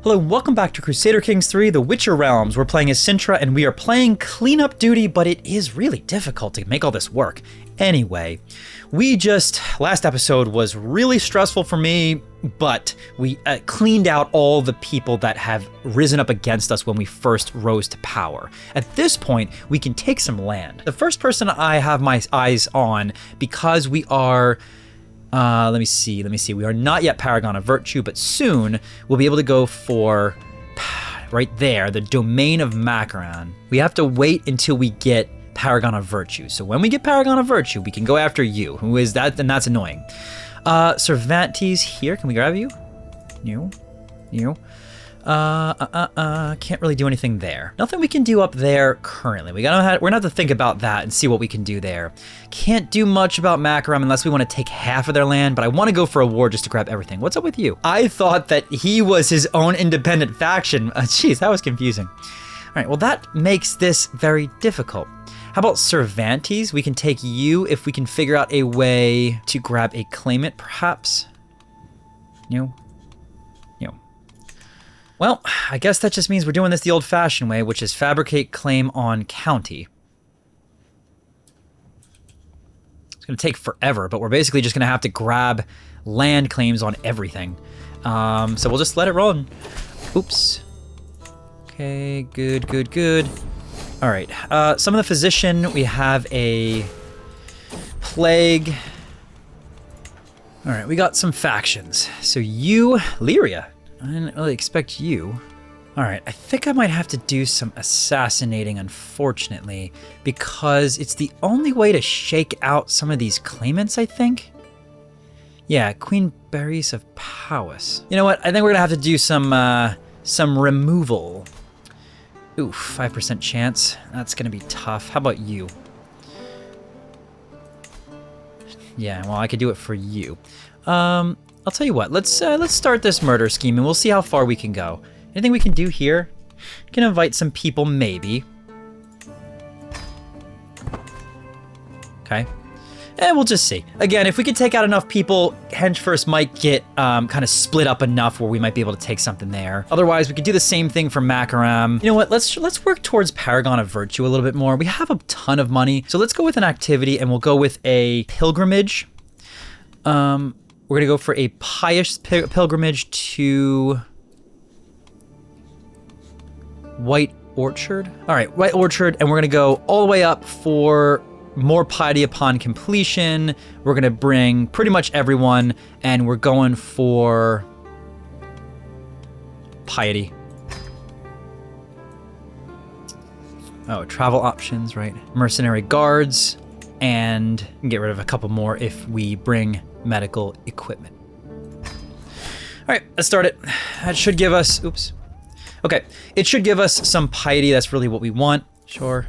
Hello and welcome back to Crusader Kings 3, The Witcher Realms. We're playing as Cintra and we are playing cleanup duty, but it is really difficult to make all this work. Anyway, last episode was really stressful for me, but we cleaned out all the people that have risen up against us when we first rose to power. At this point, we can take some land. The first person I have my eyes on, because we are... let me see. We are not yet Paragon of Virtue, but soon we'll be able to go for, right there, the domain of Mahakam. We have to wait until we get Paragon of Virtue. So when we get Paragon of Virtue, we can go after you. Who is that? And that's annoying. Cervantes here. Can we grab you? You. Can't really do anything there. Nothing we can do up there currently. We're gonna have to think about that and see what we can do there. Can't do much about Mahakam unless we want to take half of their land, but I want to go for a war just to grab everything. What's up with you? I thought that he was his own independent faction. Jeez, that was confusing. All right, well that makes this very difficult. How about Cervantes? We can take you if we can figure out a way to grab a claimant, perhaps. No. Well, I guess that just means we're doing this the old-fashioned way, which is fabricate claim on county. It's going to take forever, but we're basically just going to have to grab land claims on everything. So we'll just let it run. Oops. Okay, good. All right, some of the physician, we have a plague. All right, we got some factions. So you, Lyria. I didn't really expect you. All right, I think I might have to do some assassinating, unfortunately, because it's the only way to shake out some of these claimants, I think. Yeah, Queen Berries of Powys. You know what? I think we're gonna have to do some removal. Ooh, 5% chance. That's gonna be tough. How about you? Yeah, well, I could do it for you. I'll tell you what, let's start this murder scheme and we'll see how far we can go. Anything we can do here? We can invite some people, maybe. Okay. And we'll just see. Again, if we could take out enough people, Henchfirst might get kind of split up enough where we might be able to take something there. Otherwise, we could do the same thing for Mahakam. You know what, let's work towards Paragon of Virtue a little bit more. We have a ton of money, so let's go with an activity and we'll go with a pilgrimage. We're gonna go for a pious pilgrimage to White Orchard. All right, White Orchard, and we're gonna go all the way up for more piety upon completion. We're gonna bring pretty much everyone, and we're going for piety. Oh, travel options, right? Mercenary guards, and get rid of a couple more if we bring medical equipment. All right, let's start it. That should give us, oops. Okay, it should give us some piety. That's really what we want. Sure.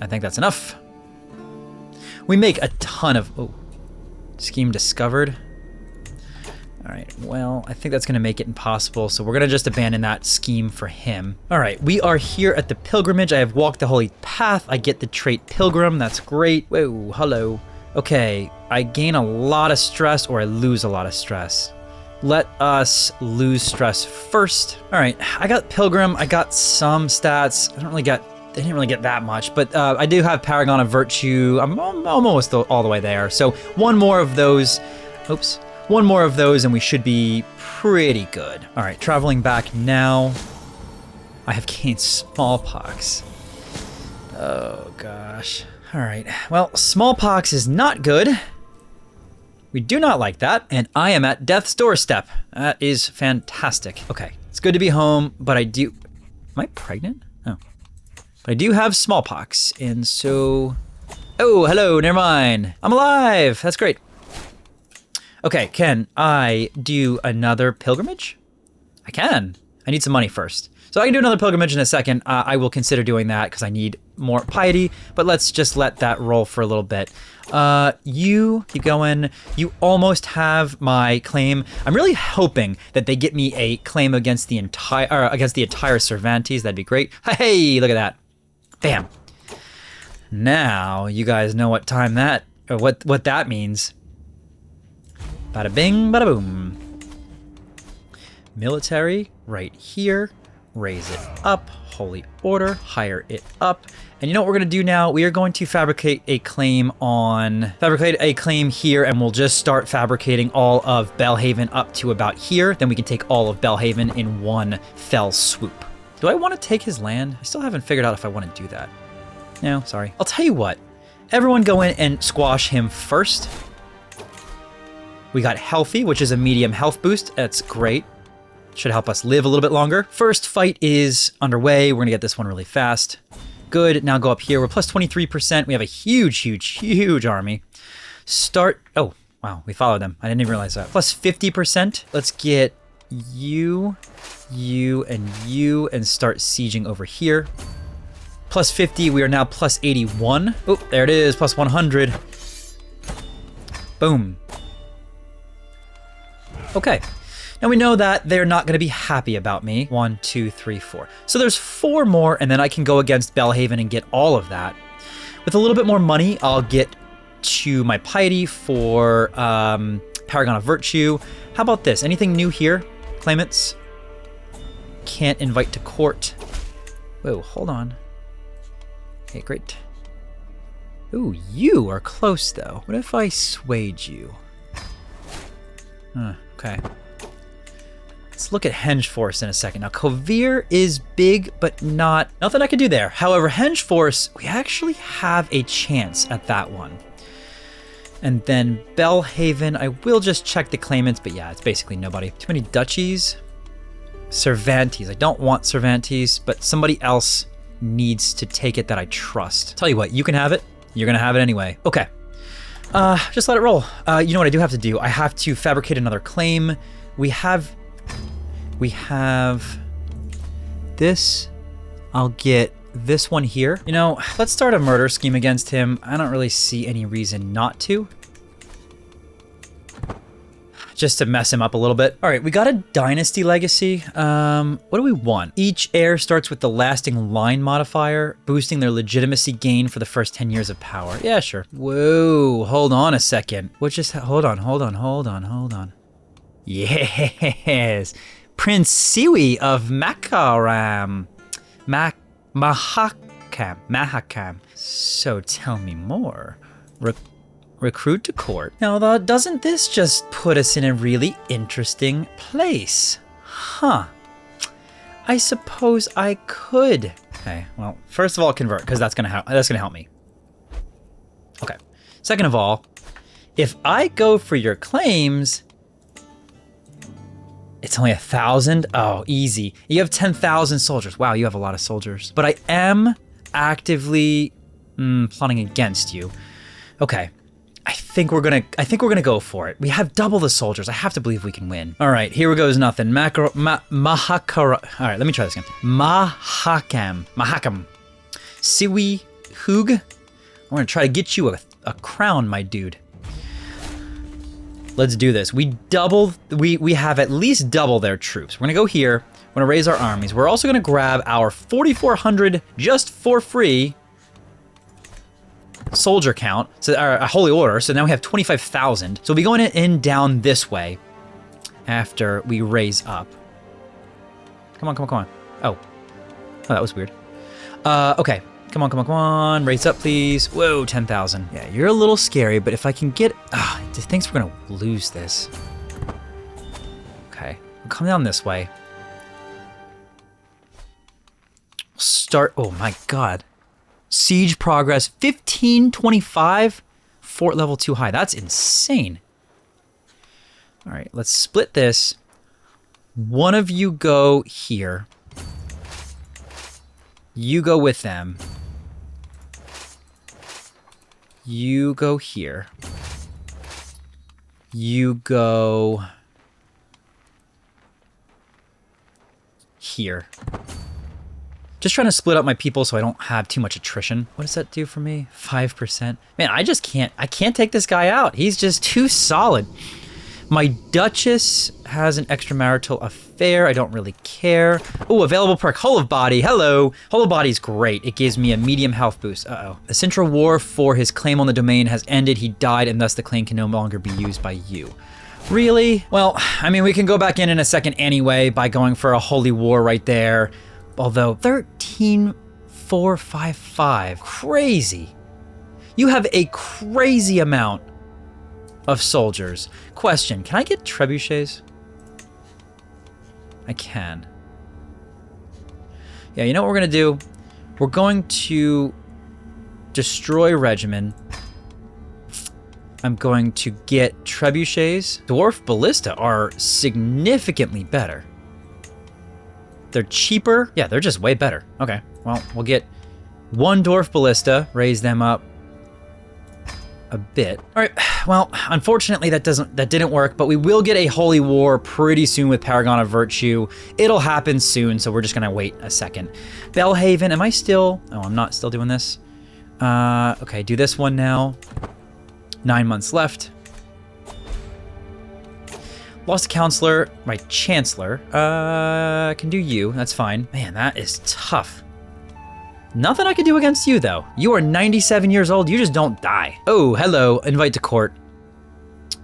I think that's enough. We make a ton of, oh, scheme discovered. All right, well, I think that's gonna make it impossible, so we're gonna just abandon that scheme for him. All right, we are here at the pilgrimage. I have walked the holy path. I get the trait pilgrim, that's great. Whoa, hello. Okay, I gain a lot of stress or I lose a lot of stress. Let us lose stress first. All right, I got pilgrim, I got some stats. I didn't really get that much, but I do have Paragon of Virtue. I'm almost all the way there. So one more of those, oops. One more of those and we should be pretty good. All right, traveling back now. I have gained smallpox. Oh gosh. All right, well, smallpox is not good. We do not like that, and I am at death's doorstep. That is fantastic. Okay, it's good to be home, but am I pregnant? Oh. But I do have smallpox, and so, oh, hello, never mind. I'm alive, that's great. Okay, can I do another pilgrimage? I can. I need some money first. So I can do another pilgrimage in a second. I will consider doing that because I need more piety, but let's just let that roll for a little bit. You keep going. You almost have my claim. I'm really hoping that they get me a claim against the entire Cervantes. That'd be great. Hey, look at that. Bam. Now you guys know what time that, or what that means. Bada bing, bada boom. Military, right here. Raise it up. Holy order, higher it up. And you know what we're gonna do now? We are going to fabricate a claim here, and we'll just start fabricating all of Belhaven up to about here. Then we can take all of Belhaven in one fell swoop. Do I want to take his land? I still haven't figured out if I want to do that. No, sorry. I'll tell you what. Everyone go in and squash him first. We got healthy, which is a medium health boost. That's great. Should help us live a little bit longer. First fight is underway. We're gonna get this one really fast. Good, now go up here. We're plus 23%. We have a huge army. Oh, wow, we followed them. I didn't even realize that. Plus 50%. Let's get you, and start sieging over here. Plus 50, we are now plus 81. Oh, there it is, plus 100. Boom. Okay. Now we know that they're not going to be happy about me. 1, 2, 3, 4. So there's 4 more, and then I can go against Belhaven and get all of that. With a little bit more money, I'll get to my piety for Paragon of Virtue. How about this? Anything new here? Claimants? Can't invite to court. Whoa, hold on. Okay, great. Ooh, you are close, though. What if I swayed you? Okay. Let's look at Henge Force in a second. Now, Kovir is big, but nothing I can do there. However, Henge Force, we actually have a chance at that one. And then Belhaven, I will just check the claimants, but yeah, it's basically nobody. Too many duchies. Cervantes, I don't want Cervantes, but somebody else needs to take it that I trust. Tell you what, you can have it. You're gonna have it anyway. Okay, just let it roll. You know what I do have to do? I have to fabricate another claim. We have this. I'll get this one here. You know, let's start a murder scheme against him. I don't really see any reason not to. Just to mess him up a little bit. All right, we got a dynasty legacy. What do we want? Each heir starts with the lasting line modifier, boosting their legitimacy gain for the first 10 years of power. Yeah, sure. Whoa, hold on a second. Hold on. Yes. Prince Siwi of Mahakam. Mahakam. So tell me more. Recruit to court. Now, doesn't this just put us in a really interesting place? Huh. I suppose I could. Okay, well, first of all, convert, because that's gonna help me. Okay. Second of all, if I go for your claims, it's only 1,000? Oh, easy. You have 10,000 soldiers. Wow, you have a lot of soldiers. But I am actively plotting against you. Okay. I think we're gonna go for it. We have double the soldiers. I have to believe we can win. All right, here goes nothing. Mahakam. All right, let me try this again. Mahakam. Siwi Hoog. I'm gonna try to get you a crown, my dude. Let's do this. We have at least double their troops. We're gonna go here. We're gonna raise our armies. We're also gonna grab our 4,400 just for free soldier count, so a holy order. So now we have 25,000. So we'll be going in down this way after we raise up. Come on. Oh, that was weird. Okay. Come on. Raise up, please. Whoa, 10,000. Yeah, you're a little scary, but if I can get... it thinks we're gonna lose this. Okay, we'll come down this way. Start... Oh my god. Siege progress, 1525. Fort level 2 high. That's insane. All right, let's split this. One of you go here. You go with them. You go here. You go here. Just trying to split up my people so I don't have too much attrition. What does that do for me? 5%. Man, I can't take this guy out. He's just too solid. My Duchess has an extramarital affair. I don't really care. Oh, available perk, Hull of Body. Hello. Hull of Body's great. It gives me a medium health boost. Uh-oh. The Cintra War for his claim on the domain has ended. He died, and thus the claim can no longer be used by you. Really? Well, I mean, we can go back in a second anyway by going for a holy war right there. Although 13,455, crazy. You have a crazy amount of soldiers. Question, can I get trebuchets? I can. Yeah, you know what we're gonna do? We're going to destroy regimen. I'm going to get trebuchets. Dwarf ballista are significantly better. They're cheaper. Yeah, they're just way better. Okay, well, we'll get one dwarf ballista, raise them up a bit. All right, well, unfortunately that didn't work, but we will get a holy war pretty soon with Paragon of Virtue. It'll happen soon, so we're just gonna wait a second. Belhaven, am I still? Oh, I'm not still doing this. Okay, do this one now. 9 months left. Lost a counselor, my chancellor. I can do you, that's fine. Man, that is tough. Nothing I can do against you, though. You are 97 years old, you just don't die. Oh, hello, invite to court.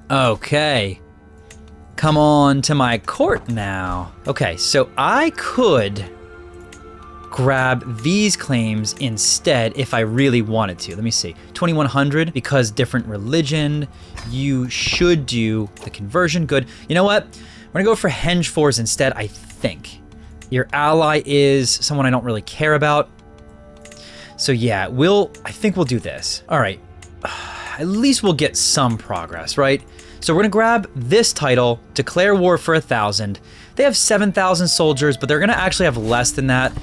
Okay. Come on to my court now. Okay, so I could grab these claims instead if I really wanted to. Let me see. 2100, because different religion. You should do the conversion. Good. You know what? We're gonna go for henge force instead, I think. Your ally is someone I don't really care about. So yeah, I think we'll do this. All right. At least we'll get some progress, right? So we're gonna grab this title, declare war for 1,000. They have 7,000 soldiers, but they're gonna actually have less than that.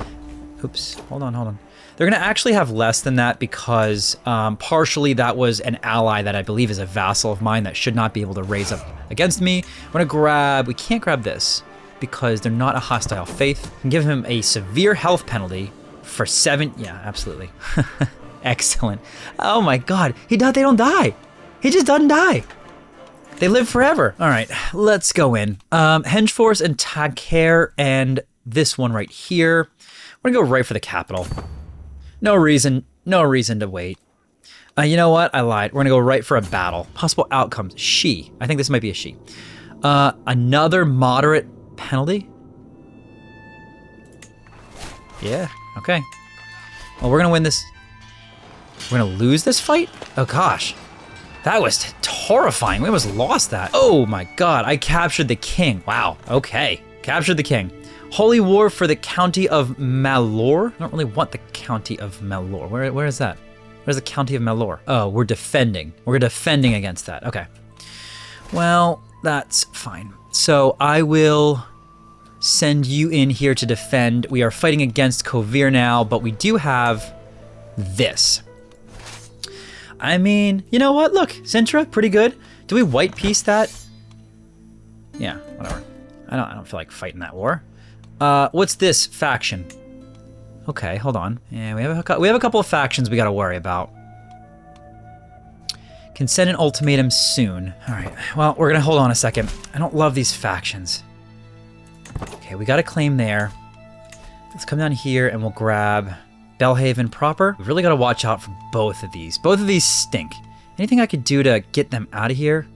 Oops, hold on. They're gonna actually have less than that because partially that was an ally that I believe is a vassal of mine that should not be able to raise up against me. We're gonna we can't grab this because they're not a hostile faith. And give him a severe health penalty for 7, yeah, absolutely. Excellent. Oh my God, they don't die. He just doesn't die. They live forever. All right, let's go in. Henge Force and Tag Care and this one right here. We're gonna go right for the capital. No reason to wait. You know what? I lied. We're gonna go right for a battle. Possible outcomes. She. I think this might be a she. Another moderate penalty. Yeah. Okay. Well, we're gonna win this. We're gonna lose this fight? Oh gosh. That was horrifying. We almost lost that. Oh my God. I captured the king. Wow. Okay. Captured the king. Holy war for the county of Malor. I don't really want the county of Malor. Where is that? Where's the county of Malor? Oh, we're defending. We're defending against that. Okay. Well, that's fine. So I will send you in here to defend. We are fighting against Kovir now, but we do have this. I mean, you know what? Look, Cintra, pretty good. Do we white piece that? Yeah, whatever. I don't feel like fighting that war. What's this faction? Okay, hold on. Yeah, we have a couple of factions we got to worry about. Can send an ultimatum soon. All right. Well, we're gonna hold on a second. I don't love these factions. Okay, we got a claim there. Let's come down here and we'll grab Belhaven proper. We've really got to watch out for both of these. Both of these stink. Anything I could do to get them out of here?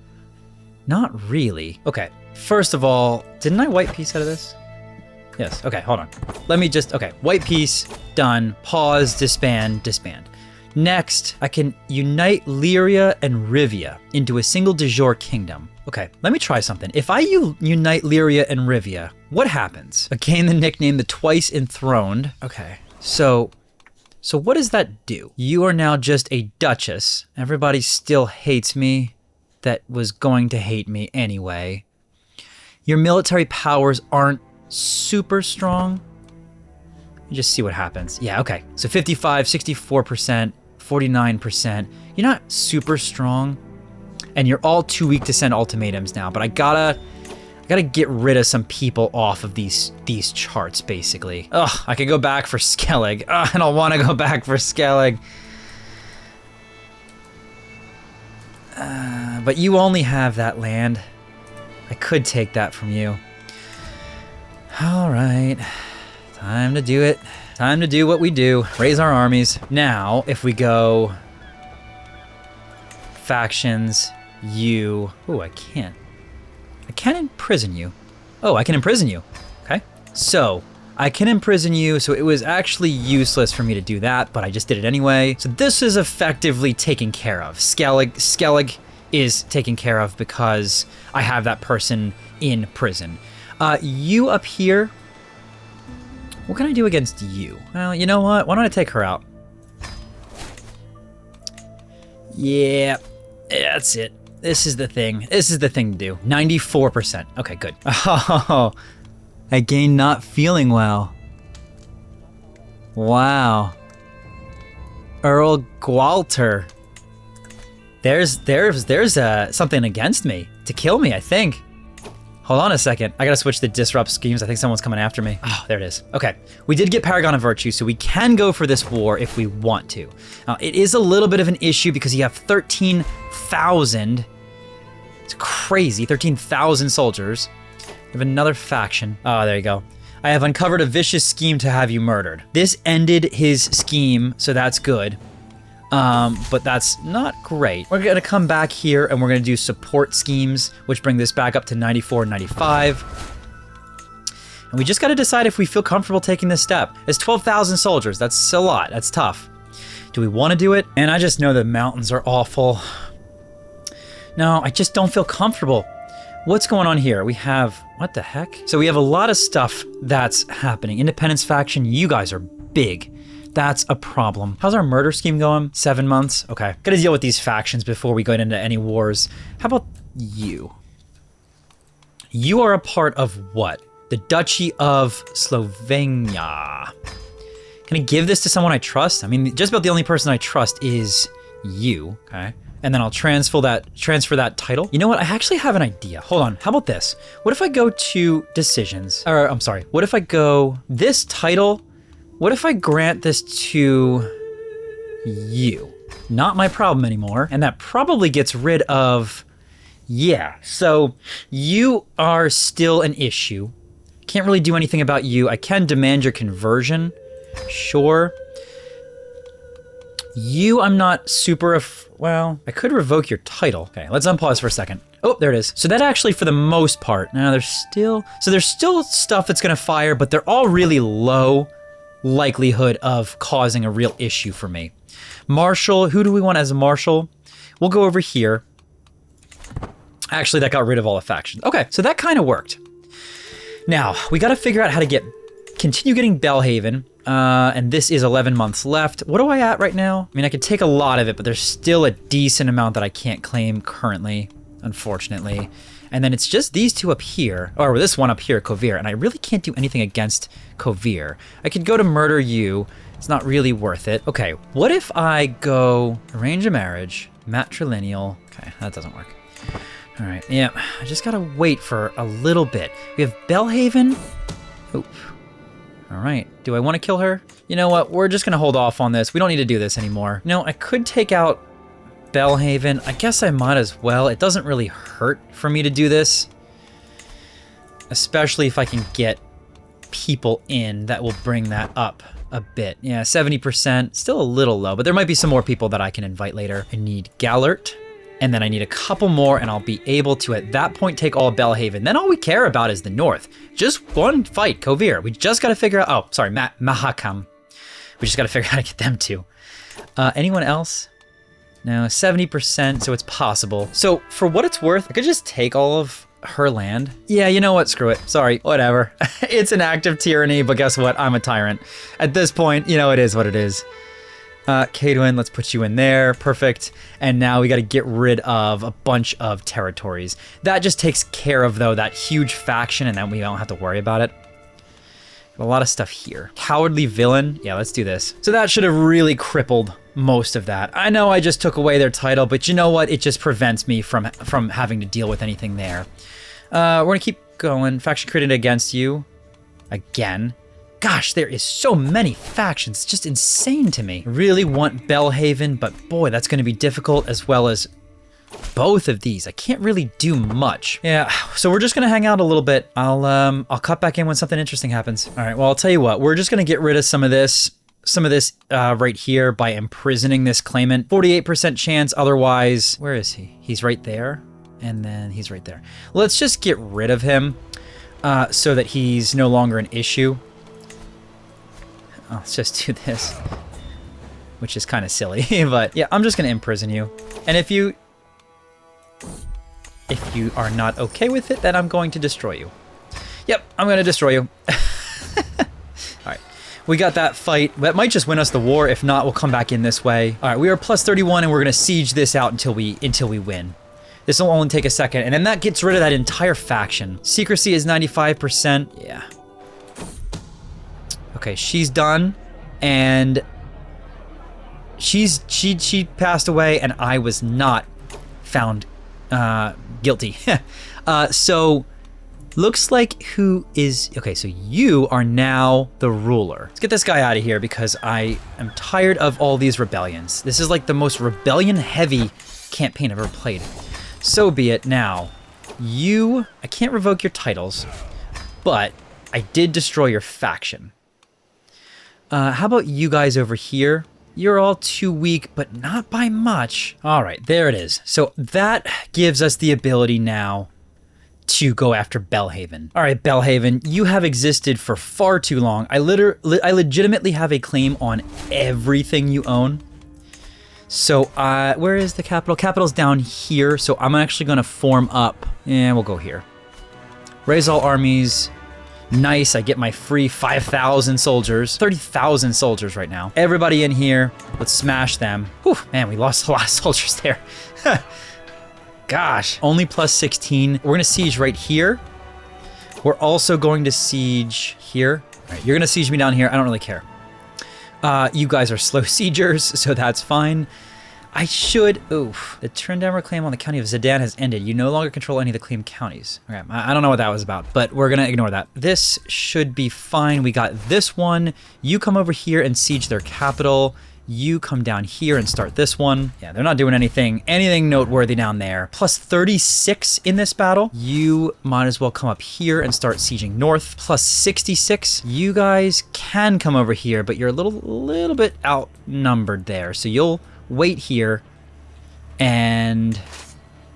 Not really. Okay. First of all, didn't I white piece out of this? Yes, okay, hold on. Let me just, okay, white piece, done, pause, disband. Next, I can unite Lyria and Rivia into a single de jure kingdom. Okay, let me try something. If I unite Lyria and Rivia, what happens? I gain the nickname the Twice Enthroned. Okay, so what does that do? You are now just a duchess. Everybody still hates me. That was going to hate me anyway. Your military powers aren't super strong. You just see what happens. Yeah, okay. So 55, 64%, 49%. You're not super strong. And you're all too weak to send ultimatums now, but I gotta get rid of some people off of these charts, basically. Ugh, I could go back for Skellig. Ugh, I don't want to go back for Skellig. But you only have that land. I could take that from you. All right, time to do it. Time to do what we do, raise our armies. Now, if we go factions, ooh, I can't. can imprison you. Oh, I can imprison you. Okay. So I can imprison you. So it was actually useless for me to do that, but I just did it anyway. So this is effectively taken care of. Skellig is taken care of because I have that person in prison. You up here, what can I do against you? Well, you know what? Why don't I take her out? Yeah, that's it. This is the thing. This is the thing to do. 94%. Okay, good. Oh, I gained not feeling well. Wow. Earl Gwalter. There's something against me to kill me, I think. Hold on a second. I gotta switch the disrupt schemes. I think someone's coming after me. Oh, there it is. Okay. We did get Paragon of Virtue, so we can go for this war if we want to. Now, it is a little bit of an issue because you have 13,000. It's crazy. 13,000 soldiers. We have another faction. Oh, there you go. I have uncovered a vicious scheme to have you murdered. This ended his scheme, so that's good. But that's not great. We're gonna come back here and we're gonna do support schemes, which bring this back up to 94 and 95. And we just gotta decide if we feel comfortable taking this step. It's 12,000 soldiers. That's a lot. That's tough. Do we want to do it? And I just know the mountains are awful. No, I just don't feel comfortable. What's going on here? We have, what the heck? So we have a lot of stuff that's happening. Independence faction, you guys are big. That's a problem. How's our murder scheme going? 7 months? Okay. Gotta deal with these factions before we go into any wars. How about you? You are a part of what? The Duchy of Slovenia. Can I give this to someone I trust? I mean, just about the only person I trust is you, okay? And then I'll transfer that title. You know what? I actually have an idea. Hold on. How about this? What if I go to decisions? Or I'm sorry. What if I go this title? What if I grant this to you? Not my problem anymore. And that probably gets rid of, yeah. So you are still an issue. Can't really do anything about you. I can demand your conversion. Sure. You, I'm not super, well, I could revoke your title. Okay, let's unpause for a second. Oh, there it is. So that actually, for the most part, now there's still stuff that's gonna fire, but they're all really low likelihood of causing a real issue for me. Marshal, who do we want as a marshal? We'll go over here. Actually, that got rid of all the factions. Okay, so that kind of worked. Now, we gotta figure out how to continue getting Belhaven. And this is 11 months left. What am I at right now? I mean, I could take a lot of it, but there's still a decent amount that I can't claim currently, unfortunately. And then it's just these two up here, or this one up here, Kovir, and I really can't do anything against Kovir. I could go to murder you. It's not really worth it. Okay, what if I go arrange a marriage, matrilineal? Okay, that doesn't work. All right, yeah, I just gotta wait for a little bit. We have Belhaven. Oop. All right, do I want to kill her? You know what, we're just gonna hold off on this. We don't need to do this anymore. No, I could take out Belhaven. I guess I might as well. It doesn't really hurt for me to do this, especially if I can get people in that will bring that up a bit. Yeah, 70%, still a little low, but there might be some more people that I can invite later. I need Gallert, and then I need a couple more, and I'll be able to, at that point, take all of Belhaven. Then all we care about is the north. Just one fight, Kovir. We just got to figure out, oh, sorry, Mahakam. We just got to figure out how to get them too. Anyone else? No, 70%, so it's possible. So for what it's worth, I could just take all of her land. Yeah, you know what? Screw it. Sorry, whatever. It's an act of tyranny, but guess what? I'm a tyrant. At this point, you know, it is what it is. Cadwin, let's put you in there. Perfect. And now we got to get rid of a bunch of territories. That just takes care of, though, that huge faction, and then we don't have to worry about it. A lot of stuff here. Cowardly villain. Yeah, let's do this. So that should have really crippled most of that. I know I just took away their title, but you know what? It just prevents me from having to deal with anything there. We're gonna keep going. Faction created against you. Again. Gosh, there is so many factions. It's just insane to me. I really want Belhaven, but boy, that's gonna be difficult, as well as both of these. I can't really do much. Yeah, so we're just gonna hang out a little bit. I'll cut back in when something interesting happens. All right, well, I'll tell you what, we're just gonna get rid of some of this right here by imprisoning this claimant. 48% chance, otherwise, where is he? He's right there. And then he's right there. Let's just get rid of him so that he's no longer an issue. Let's just do this, which is kind of silly. But yeah, I'm just going to imprison you. And if you are not okay with it, then I'm going to destroy you. Yep, I'm going to destroy you. All right. We got that fight. That might just win us the war. If not, we'll come back in this way. All right, we are plus 31, and we're going to siege this out until we win. This will only take a second, and then that gets rid of that entire faction. Secrecy is 95%. Yeah. Okay, she's done, and she passed away, and I was not found guilty. So looks like who is okay. So you are now the ruler. Let's get this guy out of here because I am tired of all these rebellions. This is like the most rebellion-heavy campaign I've ever played. So be it. Now, I can't revoke your titles, but I did destroy your faction. How about you guys over here? You're all too weak, but not by much. All right, there it is. So that gives us the ability now to go after Belhaven. All right, Belhaven, you have existed for far too long. I legitimately have a claim on everything you own. So where is the capital? Capital's down here, so I'm actually gonna form up, and we'll go here. Raise all armies. Nice, I get my free 5,000 soldiers. 30,000 soldiers right now. Everybody in here, let's smash them. Whew, man, we lost a lot of soldiers there. Gosh, only plus 16. We're gonna siege right here. We're also going to siege here. All right, you're gonna siege me down here, I don't really care. You guys are slow siegers, so that's fine. I should, the turn down reclaim on the county of Zidane has ended. You no longer control any of the claimed counties. Okay, I don't know what that was about, but we're gonna ignore that. This should be fine. We got this one. You come over here and siege their capital. You come down here and start this one. Yeah, they're not doing anything noteworthy down there. Plus 36 in this battle. You might as well come up here and start sieging north. Plus 66. You guys can come over here, but you're a little bit outnumbered there. So you'll wait here, and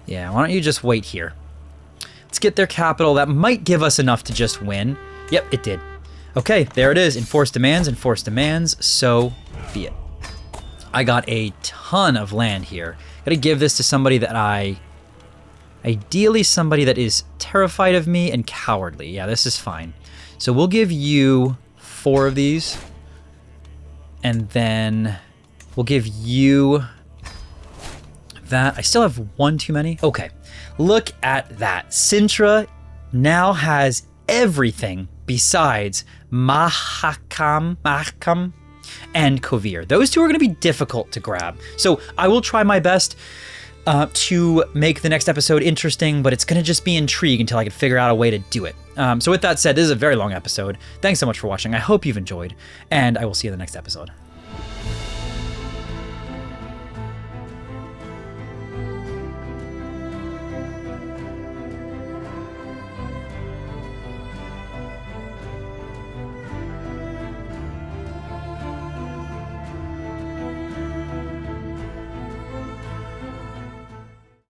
yeah, why don't you just wait here? Let's get their capital. That might give us enough to just win. Yep, it did. Okay, there it is. Enforced demands, so be it. I got a ton of land here. Gotta give this to somebody that ideally somebody that is terrified of me and cowardly. Yeah, this is fine. So we'll give you 4 of these, and then we'll give you that. I still have 1 too many. Okay, look at that. Cintra now has everything besides Mahakam and Kovir. Those 2 are going to be difficult to grab. So I will try my best to make the next episode interesting, but it's going to just be intrigue until I can figure out a way to do it. So with that said, this is a very long episode. Thanks so much for watching. I hope you've enjoyed, and I will see you in the next episode.